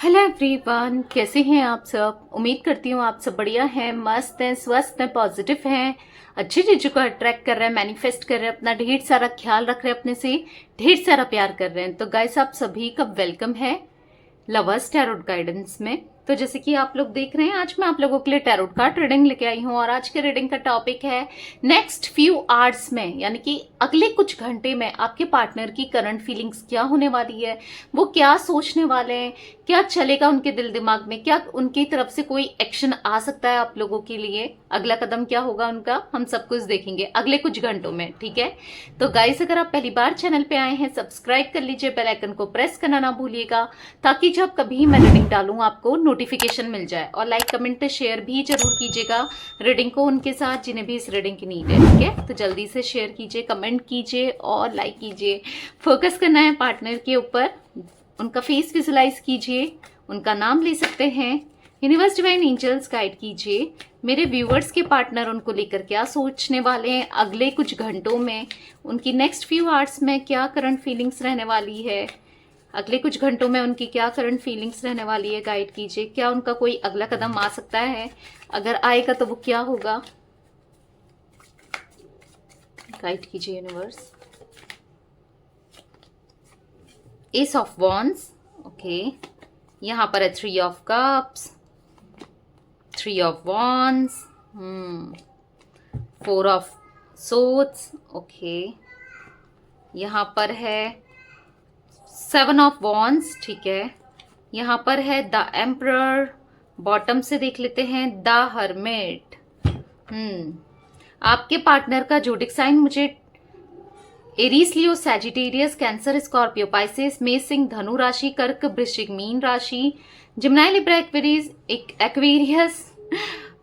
Hello everyone, कैसे हैं आप सब। उम्मीद करती हूँ आप सब बढ़िया हैं, मस्त हैं, स्वस्थ हैं, पॉजिटिव हैं, अच्छी चीजों को अट्रैक्ट कर रहे हैं, मैनिफेस्ट कर रहे हैं, अपना ढेर सारा ख्याल रख रहे हैं, अपने से ढेर सारा प्यार कर रहे हैं। तो गाइस, आप सभी का वेलकम है लवर्स टैरोट गाइडेंस में। तो जैसे कि आप लोग देख रहे हैं, आज मैं आप लोगों के लिए टैरोट कार्ड रीडिंग लेके आई हूँ और आज के रीडिंग का टॉपिक है नेक्स्ट फ्यू आवर्स में, यानी कि अगले कुछ घंटे में आपके पार्टनर की करंट फीलिंग्स क्या होने वाली है, वो क्या सोचने वाले हैं, क्या चलेगा उनके दिल दिमाग में, क्या उनकी तरफ से कोई एक्शन आ सकता है आप लोगों के लिए, अगला कदम क्या होगा उनका, हम सब कुछ देखेंगे अगले कुछ घंटों में। ठीक है, तो गाइस, अगर आप पहली बार चैनल पे आए हैं, सब्सक्राइब कर लीजिए, बेल आइकन को प्रेस करना ना भूलिएगा, ताकि जब कभी मैं रीडिंग डालूं आपको नोटिफिकेशन मिल जाए। और लाइक कमेंट शेयर भी जरूर कीजिएगा रीडिंग को उनके साथ जिन्हें भी इस रीडिंग की नीड है। ठीक है, तो जल्दी से शेयर कीजिए, कमेंट कीजिए और लाइक कीजिए। फोकस करना है पार्टनर के ऊपर, उनका फेस विजुलाइज कीजिए, उनका नाम ले सकते हैं। यूनिवर्स डिवाइन एंजल्स गाइड कीजिए मेरे व्यूअर्स के पार्टनर उनको लेकर क्या सोचने वाले हैं अगले कुछ घंटों में, उनकी नेक्स्ट फ्यू आवर्स में क्या करंट फीलिंग्स रहने वाली है, अगले कुछ घंटों में उनकी क्या करंट फीलिंग्स रहने वाली है। गाइड कीजिए, क्या उनका कोई अगला कदम आ सकता है, अगर आएगा तो वो क्या होगा। गाइड कीजिए universe. S of wands, okay, यहाँ पर है 3 of cups, 3 of wands, 4 of swords, okay, यहाँ पर है 7 ऑफ वॉन्ड्स, ठीक है, यहाँ पर है द एम्परर, बॉटम से देख लेते हैं द हर्मिट। आपके पार्टनर का जोडिक साइन मुझे एरीज, लियो, सैजिटेरियस, कैंसर, स्कॉर्पियो, पाइसेस, मेष, सिंह, धनु राशि, कर्क, वृश्चिक, मीन राशि, जिम्नाई, लिब्रा, एक्वेरियस,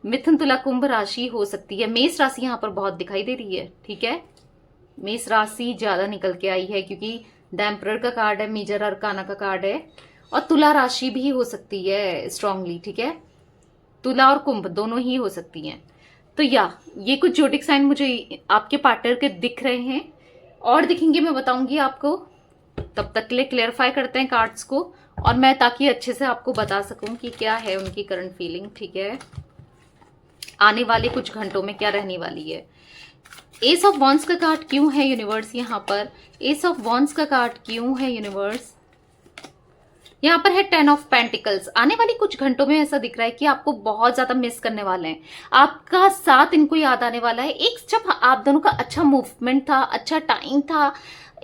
मिथुन, तुला, कुंभ राशि हो सकती है। मेष राशि यहाँ पर बहुत दिखाई दे रही है। ठीक है, मेष राशि ज्यादा निकल के आई है क्योंकि द एम्परर का कार्ड है, मेजर अरकाना का कार्ड है, और तुला राशि भी हो सकती है स्ट्रांगली। ठीक है, तुला और कुंभ दोनों ही हो सकती हैं। तो ये कुछ जोडिक साइन मुझे आपके पार्टनर के दिख रहे हैं और दिखेंगे, मैं बताऊंगी आपको। तब तक के लिए क्लेरिफाई करते हैं कार्ड्स को, और मैं ताकि अच्छे से आपको बता सकूं कि क्या है उनकी करंट फीलिंग। ठीक है, आने वाले कुछ घंटों में क्या रहने वाली है। एस ऑफ वॉन्ड्स का कार्ड क्यों है यूनिवर्स यहाँ पर, एस ऑफ वॉन्ड्स का कार्ड क्यों है यूनिवर्स। यहाँ पर है 10 ऑफ पेंटिकल्स। आने वाली कुछ घंटों में ऐसा दिख रहा है कि आपको बहुत ज्यादा मिस करने वाले हैं, आपका साथ इनको याद आने वाला है। एक जब आप दोनों का अच्छा मूवमेंट था, अच्छा टाइम था,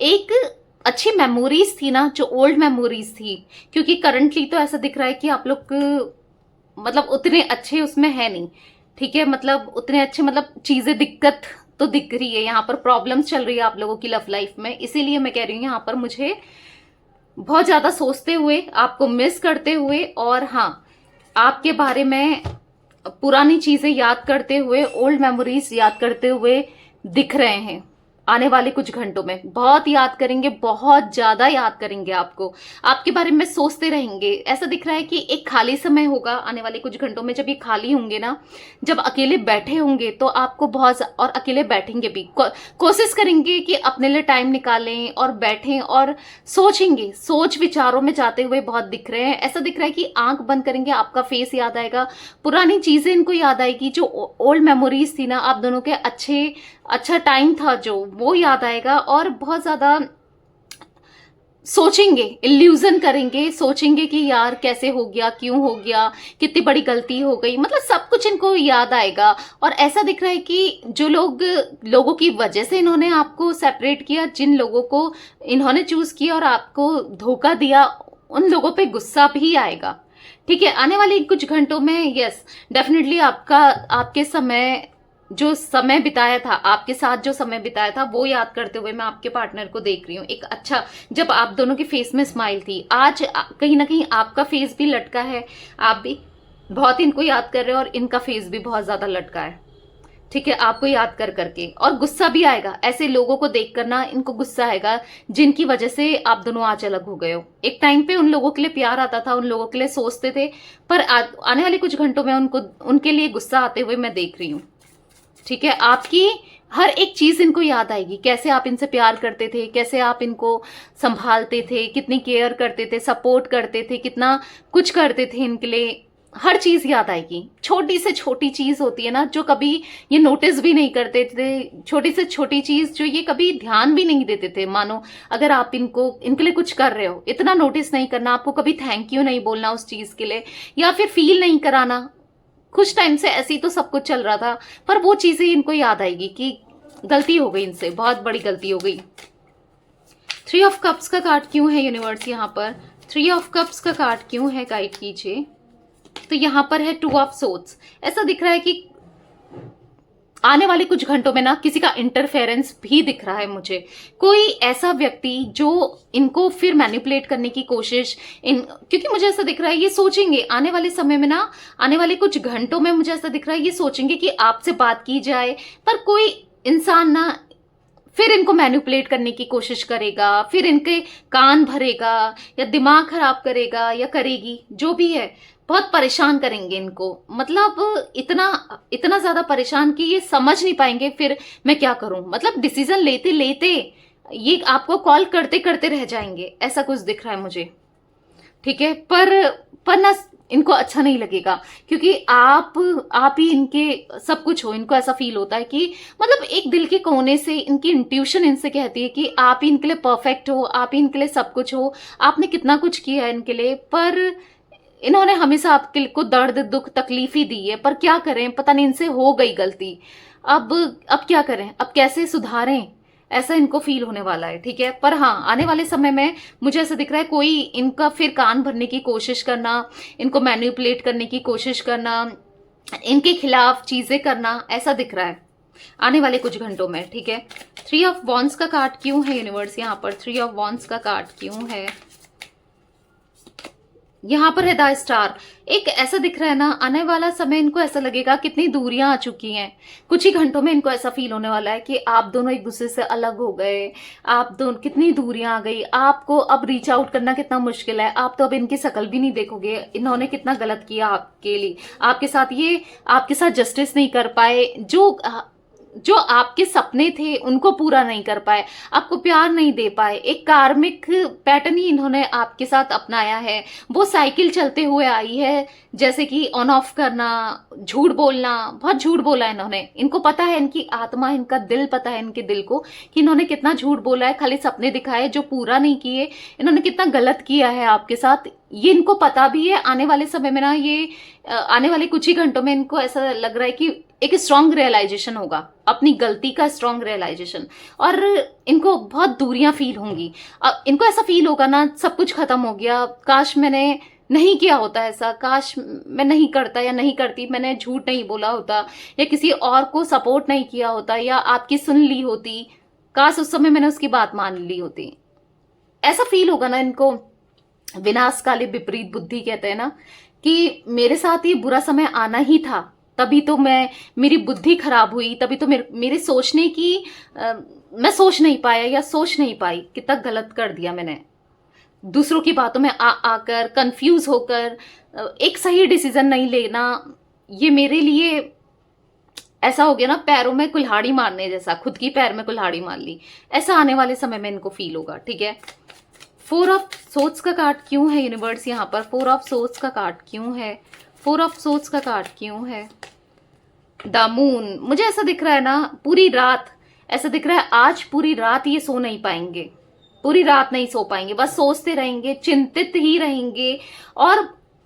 एक अच्छी मेमोरीज थी ना, जो ओल्ड मेमोरीज थी, क्योंकि करंटली तो ऐसा दिख रहा है कि आप लोग मतलब उतने अच्छे उसमें है नहीं। ठीक है, मतलब उतने अच्छे, मतलब चीजें दिक्कत तो दिख रही है, यहाँ पर प्रॉब्लम्स चल रही है आप लोगों की लव लाइफ में। इसीलिए मैं कह रही हूँ यहाँ पर मुझे बहुत ज्यादा सोचते हुए, आपको मिस करते हुए, और हाँ, आपके बारे में पुरानी चीजें याद करते हुए, ओल्ड मेमोरीज याद करते हुए दिख रहे हैं। आने वाले कुछ घंटों में बहुत याद करेंगे, बहुत ज्यादा याद करेंगे, आपको आपके बारे में सोचते रहेंगे। ऐसा दिख रहा है कि एक खाली समय होगा आने वाले कुछ घंटों में, जब ये खाली होंगे ना, जब अकेले बैठे होंगे, तो आपको बहुत, और अकेले बैठेंगे भी, कोशिश करेंगे कि अपने लिए टाइम निकालें और बैठें और सोचेंगे, सोच विचारों में जाते हुए बहुत दिख रहे हैं। ऐसा दिख रहा है कि आंख बंद करेंगे, आपका फेस याद आएगा, पुरानी चीजें इनको याद आएगी, जो ओल्ड मेमोरीज थी ना आप दोनों के, अच्छा टाइम था जो, वो याद आएगा, और बहुत ज्यादा सोचेंगे, इल्यूजन करेंगे, सोचेंगे कि यार कैसे हो गया, क्यों हो गया, कितनी बड़ी गलती हो गई, मतलब सब कुछ इनको याद आएगा। और ऐसा दिख रहा है कि जो लोगों की वजह से इन्होंने आपको सेपरेट किया, जिन लोगों को इन्होंने चूज किया और आपको धोखा दिया, उन लोगों पे गुस्सा भी आएगा। ठीक है, आने वाले कुछ घंटों में यस डेफिनेटली आपके समय, जो समय बिताया था आपके साथ, जो समय बिताया था, वो याद करते हुए मैं आपके पार्टनर को देख रही हूँ। एक अच्छा, जब आप दोनों के फेस में स्माइल थी, आज कहीं ना कहीं आपका फेस भी लटका है, आप भी बहुत इनको याद कर रहे हो और इनका फेस भी बहुत ज्यादा लटका है। ठीक है, आपको याद कर करके, और गुस्सा भी आएगा ऐसे लोगों को देख कर ना, इनको गुस्सा आएगा जिनकी वजह से आप दोनों आज अलग हो गए हो। एक टाइम पे उन लोगों के लिए प्यार आता था, उन लोगों के लिए सोचते थे, पर आने वाले कुछ घंटों में उनके लिए गुस्सा आते हुए मैं देख रही हूँ। ठीक है, आपकी हर एक चीज इनको याद आएगी, कैसे आप इनसे प्यार करते थे, कैसे आप इनको संभालते थे, कितनी केयर करते थे, सपोर्ट करते थे, कितना कुछ करते थे इनके लिए। हर चीज याद आएगी। छोटी से छोटी चीज होती है ना, जो कभी ये नोटिस भी नहीं करते थे, छोटी से छोटी चीज जो ये कभी ध्यान भी नहीं देते थे। मानो अगर आप इनके लिए कुछ कर रहे हो, इतना नोटिस नहीं करना, आपको कभी थैंक यू नहीं बोलना उस चीज के लिए, या फिर फील नहीं कराना। कुछ टाइम से ऐसे ही तो सब कुछ चल रहा था, पर वो चीजें इनको याद आएगी कि गलती हो गई इनसे, बहुत बड़ी गलती हो गई। 3 ऑफ कप्स का कार्ड क्यों है यूनिवर्स यहाँ पर? 3 ऑफ कप्स का कार्ड क्यों है, गाइड कीजिए। तो यहाँ पर है 2 ऑफ सोर्ड्स। ऐसा दिख रहा है कि आने वाले कुछ घंटों में ना किसी का इंटरफेरेंस भी दिख रहा है मुझे। कोई ऐसा व्यक्ति जो इनको फिर मैनिपुलेट करने की कोशिश क्योंकि मुझे ऐसा दिख रहा है ये सोचेंगे आने वाले समय में ना, आने वाले कुछ घंटों में मुझे ऐसा दिख रहा है ये सोचेंगे कि आपसे बात की जाए, पर कोई इंसान ना फिर इनको मैनिपुलेट करने की कोशिश करेगा, फिर इनके कान भरेगा या दिमाग खराब करेगा या करेगी, जो भी है बहुत परेशान करेंगे इनको। मतलब इतना इतना ज्यादा परेशान कि ये समझ नहीं पाएंगे फिर मैं क्या करूं। मतलब डिसीजन लेते लेते ये आपको कॉल करते करते रह जाएंगे, ऐसा कुछ दिख रहा है मुझे। ठीक है, पर ना इनको अच्छा नहीं लगेगा, क्योंकि आप ही इनके सब कुछ हो। इनको ऐसा फील होता है कि मतलब एक दिल के कोने से इनकी इंट्यूशन इनसे कहती है कि आप ही इनके लिए परफेक्ट हो, आप ही इनके लिए सब कुछ हो, आपने कितना कुछ किया है इनके लिए। पर इन्होंने हमेशा आपके को दर्द दुख तकलीफ ही दी है, पर क्या करें, पता नहीं इनसे हो गई गलती। अब क्या करें, अब कैसे सुधारें, ऐसा इनको फील होने वाला है। ठीक है, पर हाँ आने वाले समय में मुझे ऐसा दिख रहा है कोई इनका फिर कान भरने की कोशिश करना, इनको मैनिपुलेट करने की कोशिश करना, इनके खिलाफ चीजें करना, ऐसा दिख रहा है आने वाले कुछ घंटों में। ठीक है, 3 ऑफ वॉन्ड्स का कार्ड क्यों है यूनिवर्स यहाँ पर? 3 ऑफ वॉन्ड्स का कार्ड क्यों है? यहाँ पर है द स्टार। एक ऐसा दिख रहा है ना, आने वाला समय इनको ऐसा लगेगा कितनी दूरियां आ चुकी हैं। कुछ ही घंटों में इनको ऐसा फील होने वाला है कि आप दोनों एक दूसरे से अलग हो गए, आप दोनों कितनी दूरियां आ गई, आपको अब रीच आउट करना कितना मुश्किल है, आप तो अब इनकी शक्ल भी नहीं देखोगे। इन्होंने कितना गलत किया आपके लिए, आपके साथ ये आपके साथ जस्टिस नहीं कर पाए, जो आपके सपने थे उनको पूरा नहीं कर पाए, आपको प्यार नहीं दे पाए। एक कार्मिक पैटर्न ही इन्होंने आपके साथ अपनाया है। वो साइकिल चलते हुए आई है, जैसे कि ऑन ऑफ करना, झूठ बोलना, बहुत झूठ बोला इन्होंने। इनको पता है, इनकी आत्मा, इनका दिल पता है इनके दिल को कि इन्होंने कितना झूठ बोला है, खाली सपने दिखाए जो पूरा नहीं किए। इन्होंने कितना गलत किया है आपके साथ, ये इनको पता भी है। आने वाले समय में ना, ये आने वाले कुछ ही घंटों में इनको ऐसा लग रहा है कि एक स्ट्रांग रियलाइजेशन होगा, अपनी गलती का स्ट्रांग रियलाइजेशन, और इनको बहुत दूरियां फील होंगी। इनको ऐसा फील होगा ना सब कुछ खत्म हो गया, काश मैंने नहीं किया होता ऐसा, काश मैं नहीं करता या नहीं करती, मैंने झूठ नहीं बोला होता या किसी और को सपोर्ट नहीं किया होता या आपकी सुन ली होती, काश उस समय मैंने उसकी बात मान ली होती। ऐसा फील होगा ना इनको। विनाशकाले विपरीत बुद्धि कहते हैं ना, कि मेरे साथ ये बुरा समय आना ही था, तभी तो मेरी बुद्धि खराब हुई, तभी तो मेरे सोचने की मैं सोच नहीं पाया या सोच नहीं पाई, कितना गलत कर दिया मैंने। दूसरों की बातों में आकर कंफ्यूज होकर एक सही डिसीजन नहीं लेना, ये मेरे लिए ऐसा हो गया ना, पैरों में कुल्हाड़ी मारने जैसा, खुद की पैर में कुल्हाड़ी मार ली, ऐसा आने वाले समय में इनको फील होगा। ठीक है, 4 ऑफ सोर्ड्स का कार्ड क्यों है यूनिवर्स यहाँ पर? 4 ऑफ सोर्ड्स का कार्ड क्यों है? 4 ऑफ सोर्ड्स का कार्ड क्यों है? The moon. मुझे ऐसा दिख रहा है ना, पूरी रात ऐसा दिख रहा है, आज पूरी रात ये सो नहीं पाएंगे, पूरी रात नहीं सो पाएंगे, बस सोचते रहेंगे, चिंतित ही रहेंगे, और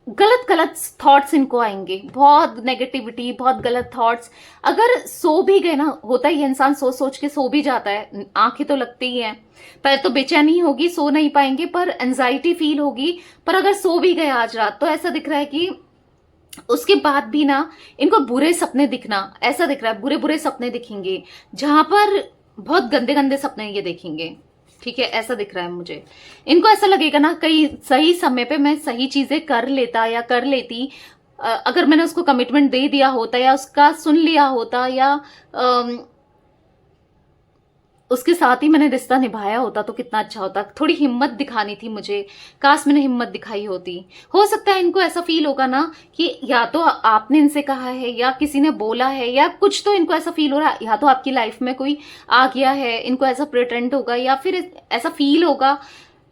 गलत गलत थॉट्स इनको आएंगे, बहुत नेगेटिविटी, बहुत गलत थॉट्स। अगर सो भी गए ना, होता ही इंसान सोच सोच के सो भी जाता है, आंखें तो लगती ही हैं, पर तो बेचैनी होगी, सो नहीं पाएंगे, पर एंजाइटी फील होगी। पर अगर सो भी गए आज रात, तो ऐसा दिख रहा है कि उसके बाद भी ना इनको बुरे सपने दिखना, ऐसा दिख रहा है बुरे बुरे सपने दिखेंगे, जहां पर बहुत गंदे गंदे सपने ये देखेंगे। ठीक है, ऐसा दिख रहा है मुझे। इनको ऐसा लगेगा ना, कहीं सही समय पे मैं सही चीजें कर लेता या कर लेती, अगर मैंने उसको कमिटमेंट दे दिया होता या उसका सुन लिया होता, या उसके साथ ही मैंने रिश्ता निभाया होता तो कितना अच्छा होता। थोड़ी हिम्मत दिखानी थी मुझे, काश मैंने हिम्मत दिखाई होती। हो सकता है इनको ऐसा फील होगा ना कि या तो आपने इनसे कहा है या किसी ने बोला है या कुछ, तो इनको ऐसा फील हो रहा है या तो आपकी लाइफ में कोई आ गया है, इनको ऐसा प्रिटेंड होगा या फिर ऐसा फील होगा,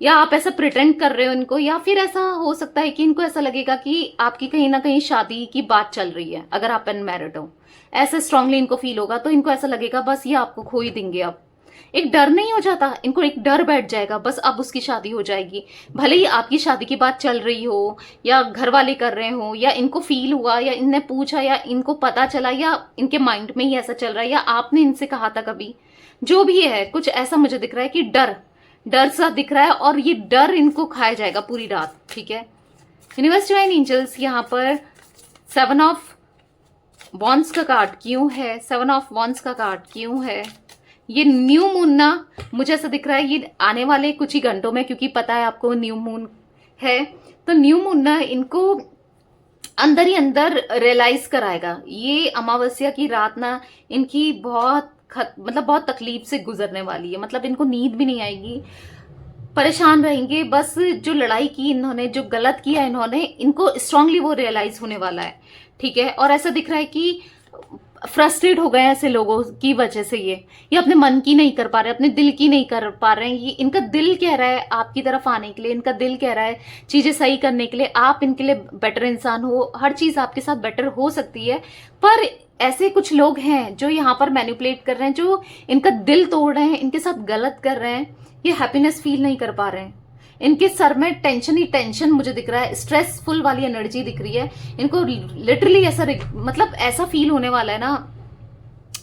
या आप ऐसा प्रिटेंड कर रहे हो इनको, या फिर ऐसा हो सकता है कि इनको ऐसा लगेगा कि आपकी कहीं ना कहीं शादी की बात चल रही है अगर आप अनमैरिड हो। ऐसे स्ट्रांगली इनको फील होगा, तो इनको ऐसा लगेगा बस ये आपको खो ही देंगे। अब एक डर नहीं हो जाता इनको, एक डर बैठ जाएगा बस अब उसकी शादी हो जाएगी। भले ही आपकी शादी की बात चल रही हो या घर वाले कर रहे हो या इनको फील हुआ या इनने पूछा या इनको पता चला या इनके माइंड में ही ऐसा चल रहा है या आपने इनसे कहा था कभी, जो भी है कुछ ऐसा मुझे दिख रहा है कि डर डर सा दिख रहा है और ये डर इनको खाया जाएगा पूरी रात। ठीक है, यूनिवर्स डिवाइन एंजल्स यहाँ पर 7 ऑफ वॉन्ड्स का कार्ड क्यों है, 7 ऑफ वॉन्ड्स का कार्ड क्यों है। ये न्यू मून ना मुझे ऐसा दिख रहा है ये आने वाले कुछ ही घंटों में, क्योंकि पता है आपको न्यू मून है, तो न्यू मून ना इनको अंदर ही अंदर रियलाइज कराएगा। ये अमावस्या की रात ना इनकी बहुत मतलब बहुत तकलीफ से गुजरने वाली है। मतलब इनको नींद भी नहीं आएगी, परेशान रहेंगे। बस जो लड़ाई की इन्होंने, जो गलत किया इन्होंने, इनको स्ट्रांगली वो रियलाइज होने वाला है। ठीक है, और ऐसा दिख रहा है कि फ्रस्ट्रेट हो गए हैं ऐसे लोगों की वजह से। ये अपने मन की नहीं कर पा रहे, अपने दिल की नहीं कर पा रहे हैं। ये इनका दिल कह रहा है आपकी तरफ आने के लिए, इनका दिल कह रहा है चीजें सही करने के लिए, आप इनके लिए बेटर इंसान हो, हर चीज आपके साथ बेटर हो सकती है। पर ऐसे कुछ लोग हैं जो यहाँ पर मैनिपुलेट कर रहे हैं, जो इनका दिल तोड़ रहे हैं, इनके साथ गलत कर रहे हैं। ये हैप्पीनेस फील नहीं कर पा रहे हैं, इनके सर में टेंशन ही टेंशन मुझे दिख रहा है, स्ट्रेसफुल वाली एनर्जी दिख रही है इनको। लिटरली ऐसा मतलब ऐसा फील होने वाला है ना,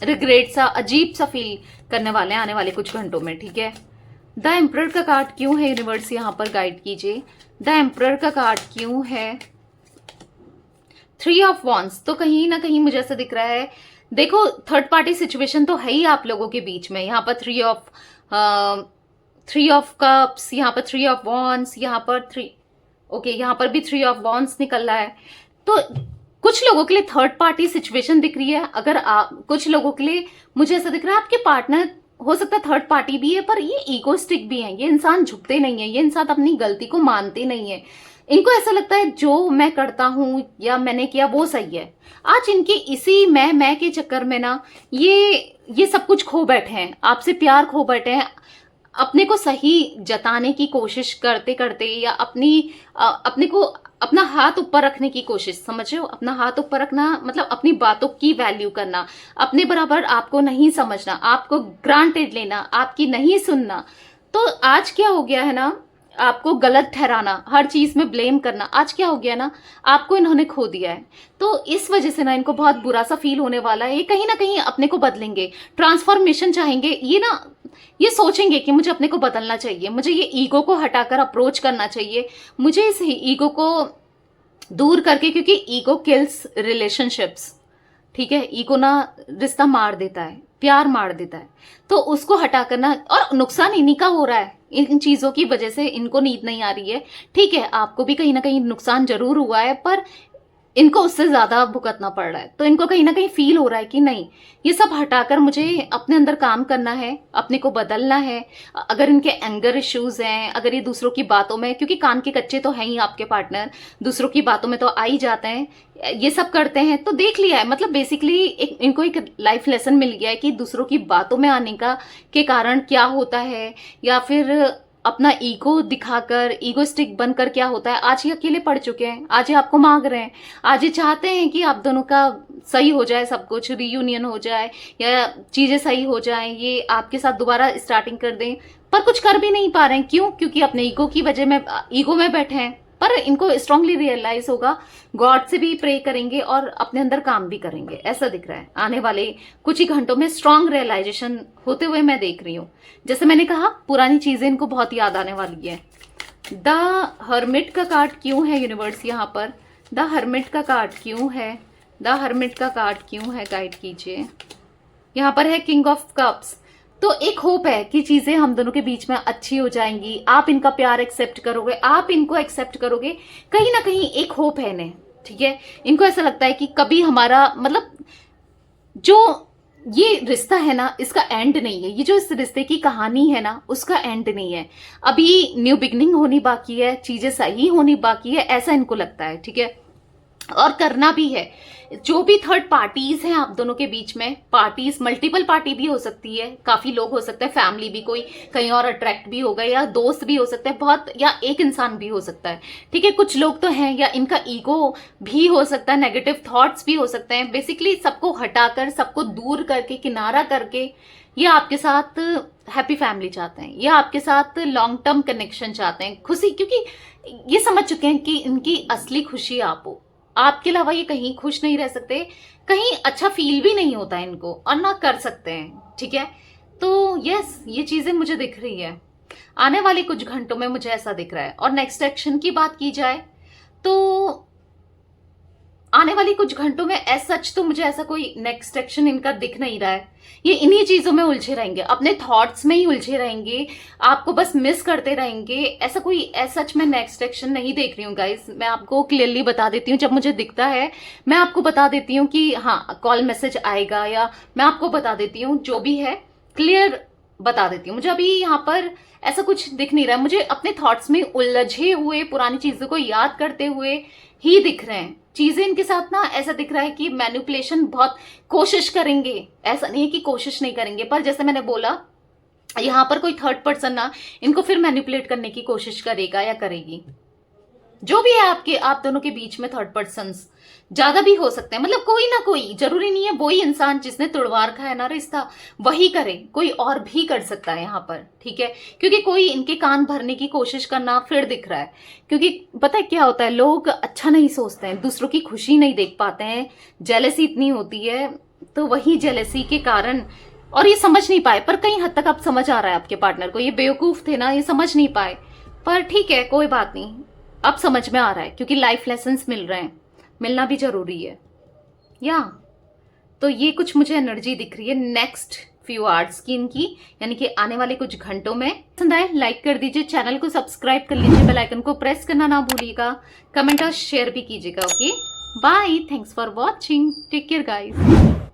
रिग्रेट सा, अजीब सा फील करने वाले हैं आने वाले कुछ घंटों में। ठीक है, द एम्परर का कार्ड क्यों है यूनिवर्स, यहाँ पर गाइड कीजिए। द एम्परर का कार्ड क्यों है। 3 ऑफ वॉन्ड्स, तो कहीं ना कहीं मुझे ऐसा दिख रहा है, देखो थर्ड पार्टी सिचुएशन तो है ही आप लोगों के बीच में। यहाँ पर 3 ऑफ कप्स, यहाँ पर 3 ऑफ वॉन्ड्स, यहाँ पर 3, ओके यहाँ पर भी 3 ऑफ वॉन्ड्स निकल रहा है। तो कुछ लोगों के लिए थर्ड पार्टी सिचुएशन दिख रही है। अगर आप, कुछ लोगों के लिए मुझे ऐसा दिख रहा है आपके पार्टनर हो सकता है थर्ड पार्टी भी है, पर ये ईगोस्टिक भी है। ये इंसान झुकते नहीं है, ये इंसान अपनी गलती को मानते नहीं है। इनको ऐसा लगता है जो मैं करता हूं या मैंने किया वो सही है। आज इनके इसी मैं के चक्कर में ना ये सब कुछ खो बैठे हैं, आपसे प्यार खो बैठे हैं, अपने को सही जताने की कोशिश करते करते या अपने को अपना हाथ ऊपर रखने की कोशिश, समझ रहे हो, अपना हाथ ऊपर रखना मतलब अपनी बातों की वैल्यू करना, अपने बराबर आपको नहीं समझना, आपको ग्रांटेड लेना, आपकी नहीं सुनना। तो आज क्या हो गया है ना, आपको गलत ठहराना, हर चीज में ब्लेम करना, आज क्या हो गया ना, आपको इन्होंने खो दिया है। तो इस वजह से ना इनको बहुत बुरा सा फील होने वाला है। ये कहीं ना कहीं अपने को बदलेंगे, ट्रांसफॉर्मेशन चाहेंगे। ये सोचेंगे कि मुझे अपने को बदलना चाहिए, मुझे ये ईगो को हटाकर अप्रोच करना चाहिए, मुझे इस ईगो को दूर करके, क्योंकि ईगो किल्स रिलेशनशिप्स। ठीक है, ईगो ना रिश्ता मार देता है, प्यार मार देता है। तो उसको हटा करना, और नुकसान इन्हीं का हो रहा है, इन चीजों की वजह से इनको नींद नहीं आ रही है। ठीक है, आपको भी कहीं ना कहीं नुकसान जरूर हुआ है, पर इनको उससे ज्यादा भुगतना पड़ रहा है। तो इनको कहीं ना कहीं फील हो रहा है कि नहीं, ये सब हटाकर मुझे अपने अंदर काम करना है, अपने को बदलना है। अगर इनके एंगर इश्यूज हैं, अगर ये दूसरों की बातों में, क्योंकि कान के कच्चे तो हैं ही आपके पार्टनर, दूसरों की बातों में तो आ ही जाते हैं, ये सब करते हैं। तो देख लिया है, मतलब बेसिकली इनको एक लाइफ लेसन मिल गया है कि दूसरों की बातों में आने के कारण क्या होता है, या फिर अपना ईगो दिखाकर, ईगोस्टिक बनकर क्या होता है। आज ये अकेले पड़ चुके हैं, आज ये आपको मांग रहे हैं, आज ये चाहते हैं कि आप दोनों का सही हो जाए, सब कुछ रियूनियन हो जाए या चीजें सही हो जाएं, ये आपके साथ दोबारा स्टार्टिंग कर दें, पर कुछ कर भी नहीं पा रहे हैं। क्यों? क्योंकि अपने ईगो की वजह में, ईगो में बैठे हैं। पर इनको स्ट्रांगली रियलाइज होगा, गॉड से भी प्रे करेंगे और अपने अंदर काम भी करेंगे, ऐसा दिख रहा है। आने वाले कुछ ही घंटों में स्ट्रांग रियलाइजेशन होते हुए मैं देख रही हूँ। जैसे मैंने कहा, पुरानी चीजें इनको बहुत याद आने वाली है। द हर्मिट का कार्ड क्यों है यूनिवर्स यहाँ पर, द हर्मिट का कार्ड क्यों है, द हर्मिट का कार्ड क्यों है, गाइड कीजिए। यहाँ पर है किंग ऑफ कप्स। तो एक होप है कि चीजें हम दोनों के बीच में अच्छी हो जाएंगी, आप इनका प्यार एक्सेप्ट करोगे, आप इनको एक्सेप्ट करोगे, कहीं ना कहीं एक होप है इन्हें। ठीक है, इनको ऐसा लगता है कि कभी हमारा मतलब जो ये रिश्ता है ना, इसका एंड नहीं है। ये जो इस रिश्ते की कहानी है ना, उसका एंड नहीं है। अभी न्यू बिगनिंग होनी बाकी है, चीजें सही होनी बाकी है, ऐसा इनको लगता है, ठीक है। और करना भी है। जो भी थर्ड पार्टीज हैं आप दोनों के बीच में, पार्टीज मल्टीपल पार्टी भी हो सकती है, काफी लोग हो सकते हैं, फैमिली भी कोई कहीं और अट्रैक्ट भी होगा, या दोस्त भी हो सकते हैं बहुत, या एक इंसान भी हो सकता है, ठीक है। कुछ लोग तो हैं, या इनका ईगो भी हो सकता है, नेगेटिव थॉट्स भी हो सकते हैं। बेसिकली सबको हटाकर, सबको दूर करके, किनारा करके ये आपके साथ हैप्पी फैमिली चाहते हैं, या आपके साथ लॉन्ग टर्म कनेक्शन चाहते हैं, खुशी, क्योंकि ये समझ चुके हैं कि इनकी असली खुशी आप हो। आपके अलावा ये कहीं खुश नहीं रह सकते, कहीं अच्छा फील भी नहीं होता है इनको, और ना कर सकते हैं, ठीक है। तो यस, ये चीजें मुझे दिख रही है आने वाले कुछ घंटों में, मुझे ऐसा दिख रहा है। और नेक्स्ट एक्शन की बात की जाए तो आने वाली कुछ घंटों में एज सच तो मुझे ऐसा कोई नेक्स्ट एक्शन इनका दिख नहीं रहा है। ये इन्हीं चीजों में उलझे रहेंगे, अपने थॉट्स में ही उलझे रहेंगे, आपको बस मिस करते रहेंगे। ऐसा कोई एज सच मैं नेक्स्ट एक्शन नहीं देख रही हूँ गाइस। मैं आपको क्लियरली बता देती हूँ, जब मुझे दिखता है मैं आपको बता देती हूँ कि हाँ कॉल मैसेज आएगा, या मैं आपको बता देती हूँ, जो भी है क्लियर बता देती हूँ। मुझे अभी यहाँ पर ऐसा कुछ दिख नहीं रहा है, मुझे अपने थॉट्स में उलझे हुए, पुरानी चीजों को याद करते हुए ही दिख रहे हैं। चीजें इनके साथ ना ऐसा दिख रहा है कि मैनिपुलेशन बहुत कोशिश करेंगे, ऐसा नहीं है कि कोशिश नहीं करेंगे, पर जैसे मैंने बोला यहां पर कोई थर्ड पर्सन ना इनको फिर मैनिपुलेट करने की कोशिश करेगा या करेगी। जो भी है आपके, आप दोनों के बीच में थर्ड पर्सन्स ज्यादा भी हो सकते हैं, मतलब कोई ना कोई, जरूरी नहीं है वही इंसान जिसने तुड़वा रखा है ना रिश्ता वही करे, कोई और भी कर सकता है यहाँ पर, ठीक है। क्योंकि कोई इनके कान भरने की कोशिश करना फिर दिख रहा है। क्योंकि पता है क्या होता है, लोग अच्छा नहीं सोचते हैं, दूसरों की खुशी नहीं देख पाते हैं, जेलसी इतनी होती है, तो वही जेलसी के कारण, और ये समझ नहीं पाए। पर कई हद तक अब समझ आ रहा है आपके पार्टनर को, ये बेवकूफ थे ना, ये समझ नहीं पाए, पर ठीक है कोई बात नहीं, अब समझ में आ रहा है, क्योंकि लाइफ लेसन्स मिल रहे हैं, मिलना भी जरूरी है या। तो ये कुछ मुझे एनर्जी दिख रही है नेक्स्ट फ्यू आवर्स की इनकी, यानी कि आने वाले कुछ घंटों में। पसंद आए लाइक कर दीजिए, चैनल को सब्सक्राइब कर लीजिए, बेल आइकन को प्रेस करना ना भूलिएगा, कमेंट और शेयर भी कीजिएगा। Okay bye, thanks for watching, take care guys.